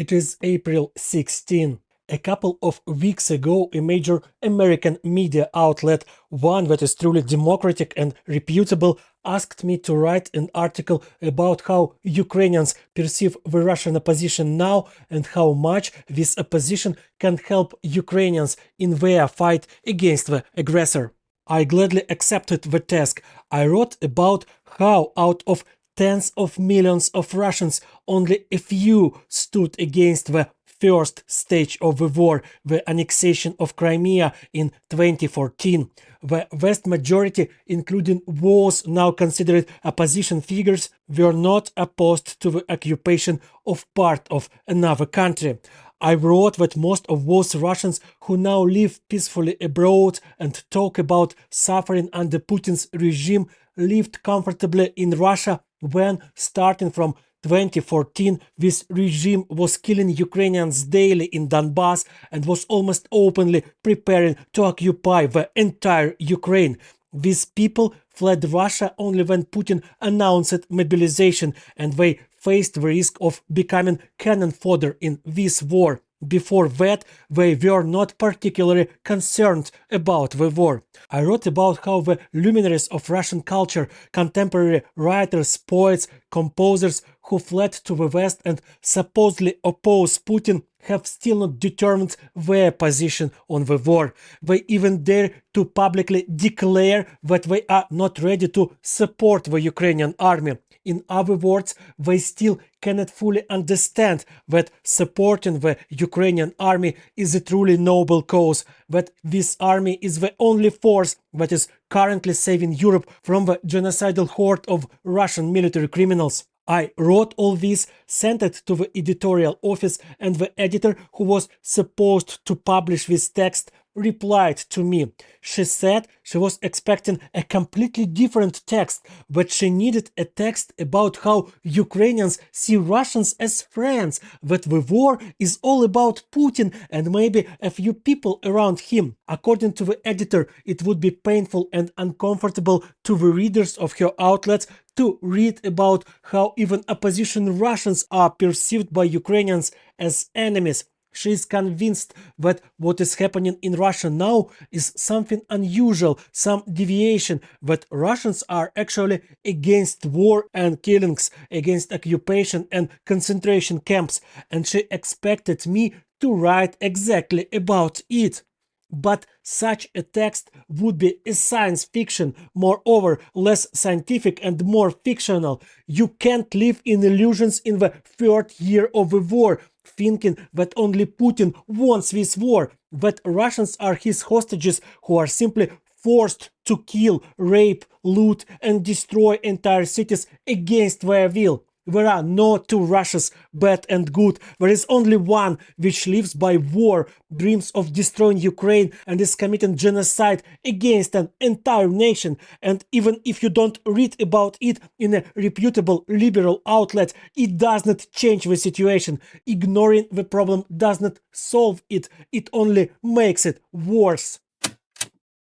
It is April 16. A couple of weeks ago, a major American media outlet, one that is truly democratic and reputable, asked me to write an article about how Ukrainians perceive the Russian opposition now and how much this opposition can help Ukrainians in their fight against the aggressor. I gladly accepted the task. I wrote about how out of tens of millions of Russians, only a few stood against the first stage of the war, the annexation of Crimea in 2014. The vast majority, including those now considered opposition figures, were not opposed to the occupation of part of another country. I wrote that most of those Russians who now live peacefully abroad and talk about suffering under Putin's regime lived comfortably in Russia when, starting from 2014, this regime was killing Ukrainians daily in Donbass and was almost openly preparing to occupy the entire Ukraine. These people fled Russia only when Putin announced mobilization, and they faced the risk of becoming cannon fodder in this war. Before that, they were not particularly concerned about the war. I wrote about how the luminaries of Russian culture, contemporary writers, poets, composers who fled to the West and supposedly oppose Putin, have still not determined their position on the war. They even dare to publicly declare that they are not ready to support the Ukrainian army. In other words, they still cannot fully understand that supporting the Ukrainian army is a truly noble cause, that this army is the only force that is currently saving Europe from the genocidal horde of Russian military criminals. I wrote all this, sent it to the editorial office, and the editor who was supposed to publish this text replied to me. She said she was expecting a completely different text, but she needed a text about how Ukrainians see Russians as friends, that the war is all about Putin and maybe a few people around him. According to the editor, it would be painful and uncomfortable to the readers of her outlets to read about how even opposition Russians are perceived by Ukrainians as enemies. She is convinced that what is happening in Russia now is something unusual, some deviation, that Russians are actually against war and killings, against occupation and concentration camps, and she expected me to write exactly about it. But such a text would be a science fiction, moreover, less scientific and more fictional. You can't live in illusions in the third year of the war, thinking that only Putin wants this war, that Russians are his hostages who are simply forced to kill, rape, loot, and destroy entire cities against their will. There are no two Russias, bad and good. There is only one which lives by war, dreams of destroying Ukraine, and is committing genocide against an entire nation. And even if you don't read about it in a reputable liberal outlet, it does not change the situation. Ignoring the problem does not solve it. It only makes it worse.